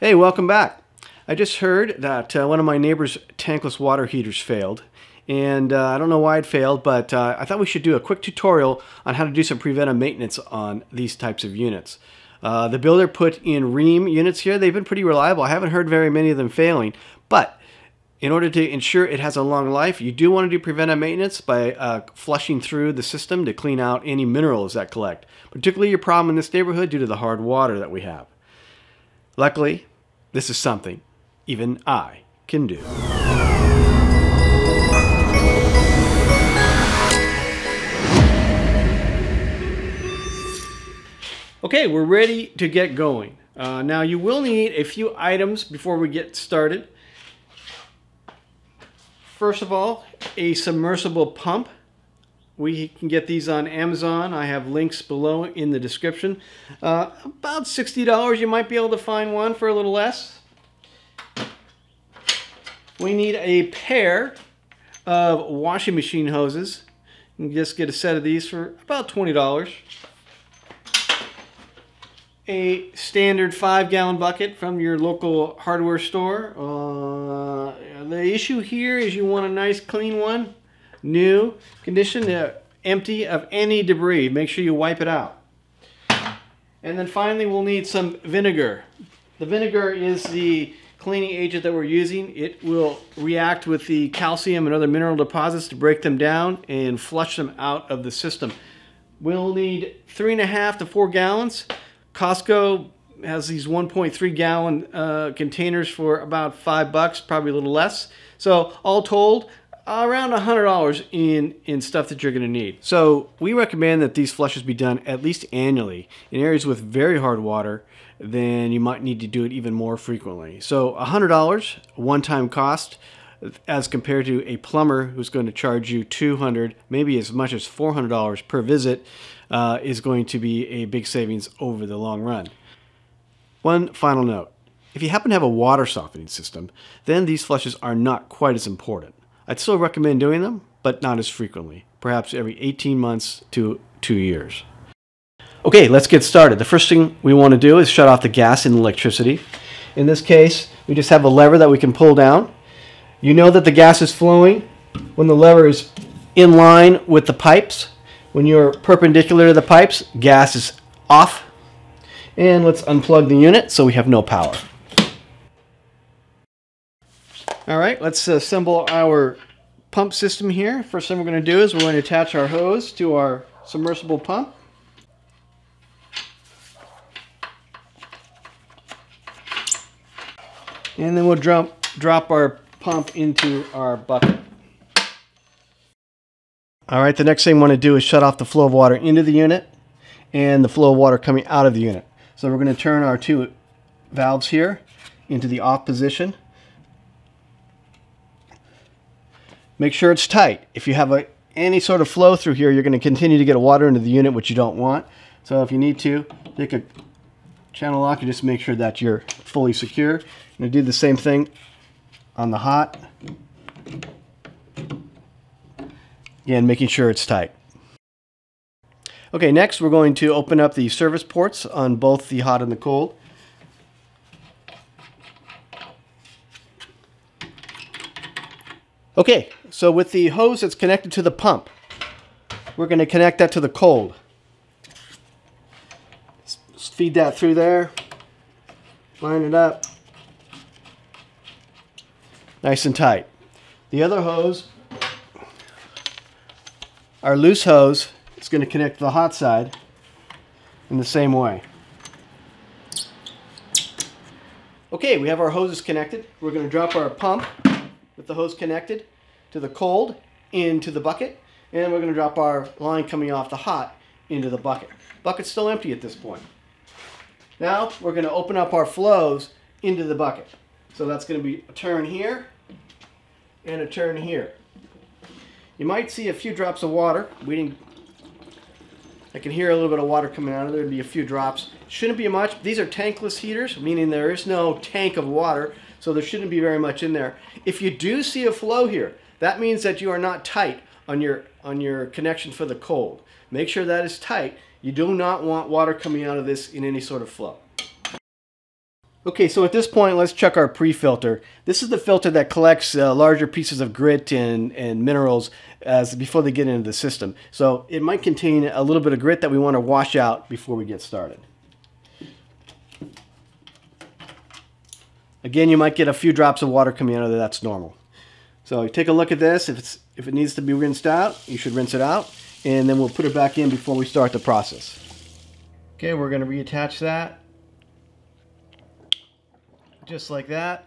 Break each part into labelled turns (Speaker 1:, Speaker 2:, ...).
Speaker 1: Hey, welcome back. I just heard that one of my neighbor's tankless water heaters failed. And I don't know why it failed, but I thought we should do a quick tutorial on how to do some preventive maintenance on these types of units. The builder put in Rheem units here. They've been pretty reliable. I haven't heard very many of them failing. But in order to ensure it has a long life, you do want to do preventive maintenance by flushing through the system to clean out any minerals that collect. Particularly a problem in this neighborhood due to the hard water that we have. Luckily, this is something even I can do. Okay, we're ready to get going. Now you will need a few items before we get started. First of all, a submersible pump. We can get these on Amazon. I have links below in the description. About $60, you might be able to find one for a little less. We need a pair of washing machine hoses. You can just get a set of these for about $20. A standard 5-gallon bucket from your local hardware store. The issue here is you want a nice clean one, new condition, empty of any debris. Make sure you wipe it out. And then finally we'll need some vinegar. The vinegar is the cleaning agent that we're using. It will react with the calcium and other mineral deposits to break them down and flush them out of the system. We'll need 3.5 to 4 gallons. Costco has these 1.3 gallon containers for about $5, probably a little less. So all told, around $100 in stuff that you're going to need. So we recommend that these flushes be done at least annually. In areas with very hard water, then you might need to do it even more frequently. So $100 one-time cost, as compared to a plumber who's going to charge you $200, maybe as much as $400 per visit, is going to be a big savings over the long run. One final note. If you happen to have a water softening system, then these flushes are not quite as important. I'd still recommend doing them, but not as frequently. Perhaps every 18 months to 2 years. Okay, let's get started. The first thing we want to do is shut off the gas and electricity. In this case, we just have a lever that we can pull down. You know that the gas is flowing when the lever is in line with the pipes. When you're perpendicular to the pipes, gas is off. And let's unplug the unit so we have no power. All right, let's assemble our pump system here. First thing we're going to do is we're going to attach our hose to our submersible pump. And then we'll drop our pump into our bucket. All right, the next thing we want to do is shut off the flow of water into the unit and the flow of water coming out of the unit. So we're going to turn our two valves here into the off position. Make sure it's tight. If you have any sort of flow through here, you're going to continue to get water into the unit, which you don't want. So if you need to, take a channel lock and just make sure that you're fully secure. I'm going to do the same thing on the hot. Again, making sure it's tight. Okay, next we're going to open up the service ports on both the hot and the cold. Okay, so with the hose that's connected to the pump, we're going to connect that to the cold. Just feed that through there, line it up, nice and tight. The other hose, our loose hose, is going to connect to the hot side in the same way. Okay, we have our hoses connected. We're going to drop our pump with the hose connected to the cold into the bucket, and we're going to drop our line coming off the hot into the bucket. Bucket's still empty at this point. Now we're going to open up our flows into the bucket. So that's going to be a turn here and a turn here. You might see a few drops of water. I can hear a little bit of water coming out of there. There'd be a few drops. Shouldn't be much. These are tankless heaters, meaning there is no tank of water, so there shouldn't be very much in there. If you do see a flow here, that means that you are not tight on your connection for the cold. Make sure that is tight. You do not want water coming out of this in any sort of flow. Okay, so at this point, let's check our pre-filter. This is the filter that collects larger pieces of grit and minerals before they get into the system. So it might contain a little bit of grit that we want to wash out before we get started. Again, you might get a few drops of water coming out of there. That's normal. So you take a look at this. If it needs to be rinsed out, you should rinse it out. And then we'll put it back in before we start the process. Okay, we're going to reattach that. Just like that,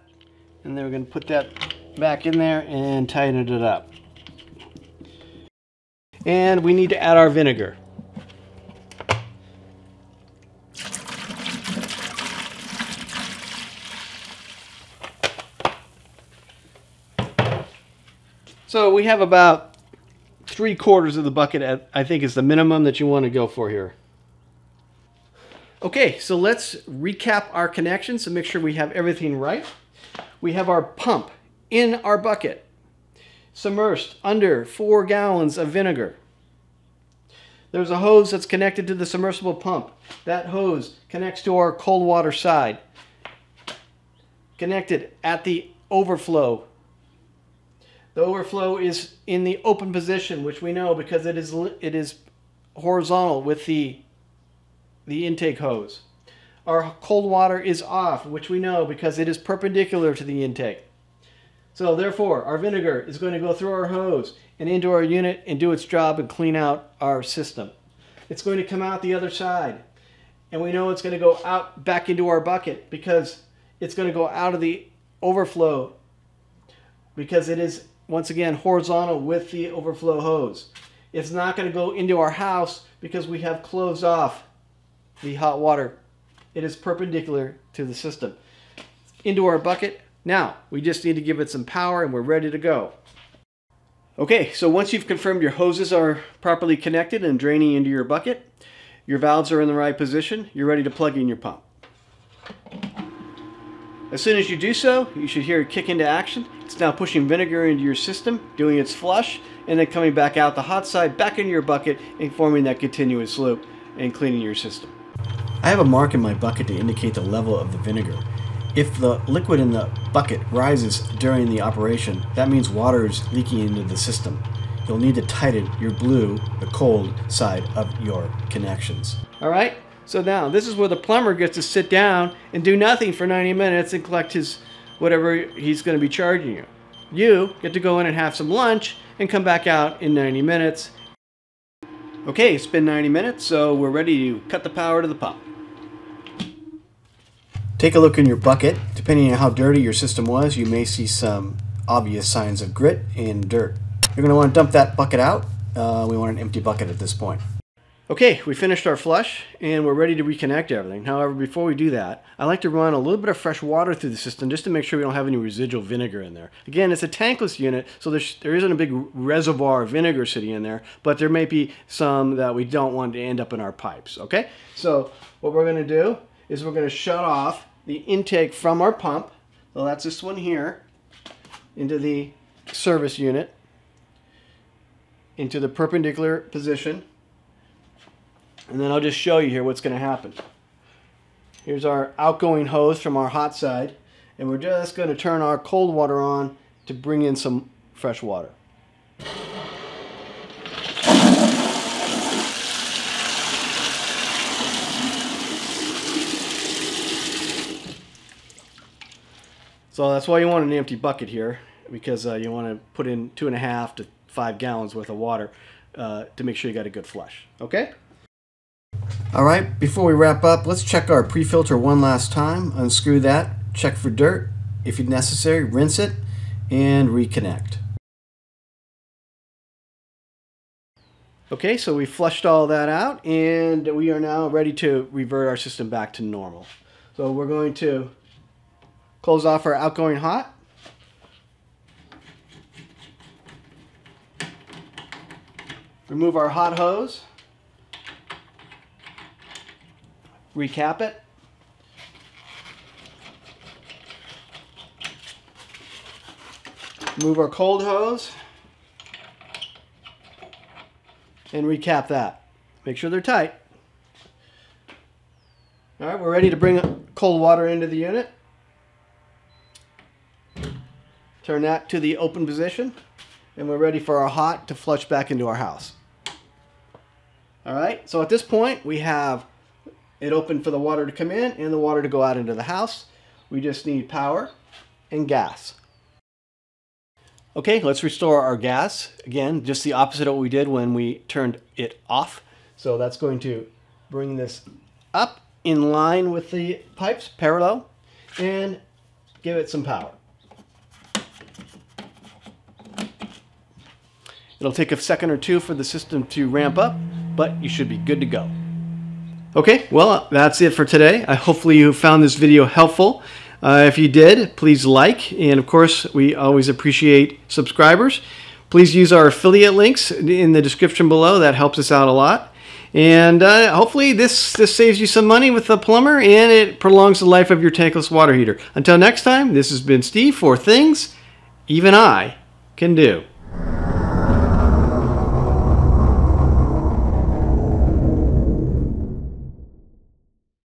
Speaker 1: and then we're going to put that back in there and tighten it up. And we need to add our vinegar. So we have about 3/4 of the bucket, I think is the minimum that you want to go for here. Okay, so let's recap our connections and make sure we have everything right. We have our pump in our bucket, submersed under 4 gallons of vinegar. There's a hose that's connected to the submersible pump. That hose connects to our cold water side, connected at the overflow. The overflow is in the open position, which we know because it is horizontal with the intake hose. Our cold water is off, which we know because it is perpendicular to the intake. So therefore, our vinegar is going to go through our hose and into our unit and do its job and clean out our system. It's going to come out the other side. And we know it's going to go out back into our bucket because it's going to go out of the overflow because it is, once again, horizontal with the overflow hose. It's not going to go into our house because we have closed off the hot water. It is perpendicular to the system. Into our bucket. Now, we just need to give it some power and we're ready to go. Okay, so once you've confirmed your hoses are properly connected and draining into your bucket, your valves are in the right position, you're ready to plug in your pump. As soon as you do so, you should hear it kick into action. It's now pushing vinegar into your system, doing its flush, and then coming back out the hot side, back into your bucket, and forming that continuous loop and cleaning your system. I have a mark in my bucket to indicate the level of the vinegar. If the liquid in the bucket rises during the operation, that means water is leaking into the system. You'll need to tighten your blue, the cold side of your connections. Alright, so now this is where the plumber gets to sit down and do nothing for 90 minutes and collect his whatever he's going to be charging you. You get to go in and have some lunch and come back out in 90 minutes. Okay, it's been 90 minutes, so we're ready to cut the power to the pump. Take a look in your bucket. Depending on how dirty your system was, you may see some obvious signs of grit and dirt. You're going to want to dump that bucket out. We want an empty bucket at this point. Okay, we finished our flush and we're ready to reconnect everything. However, before we do that, I like to run a little bit of fresh water through the system just to make sure we don't have any residual vinegar in there. Again, it's a tankless unit, so there isn't a big reservoir of vinegar sitting in there, but there may be some that we don't want to end up in our pipes, okay? So what we're going to do is we're going to shut off the intake from our pump. So that's this one here, into the service unit, into the perpendicular position. And then I'll just show you here what's going to happen. Here's our outgoing hose from our hot side, and we're just going to turn our cold water on to bring in some fresh water. So that's why you want an empty bucket here, because you want to put in 2.5 to 5 gallons worth of water to make sure you got a good flush. Okay? Alright, before we wrap up, let's check our pre-filter one last time. Unscrew that, check for dirt. If necessary, rinse it, and reconnect. Okay, so we flushed all that out, and we are now ready to revert our system back to normal. So we're going to close off our outgoing hot. Remove our hot hose. Recap it. Move our cold hose. And recap that. Make sure they're tight. All right, we're ready to bring cold water into the unit. Turn that to the open position, and we're ready for our hot to flush back into our house. All right, so at this point we have it open for the water to come in and the water to go out into the house. We just need power and gas. Okay, let's restore our gas. Again, just the opposite of what we did when we turned it off. So that's going to bring this up in line with the pipes, parallel, and give it some power. It'll take a second or two for the system to ramp up, but you should be good to go. Okay, well, that's it for today. Hopefully you found this video helpful. If you did, please like, and of course, we always appreciate subscribers. Please use our affiliate links in the description below. That helps us out a lot. And hopefully this saves you some money with the plumber, and it prolongs the life of your tankless water heater. Until next time, this has been Steve for Things Even I Can Do.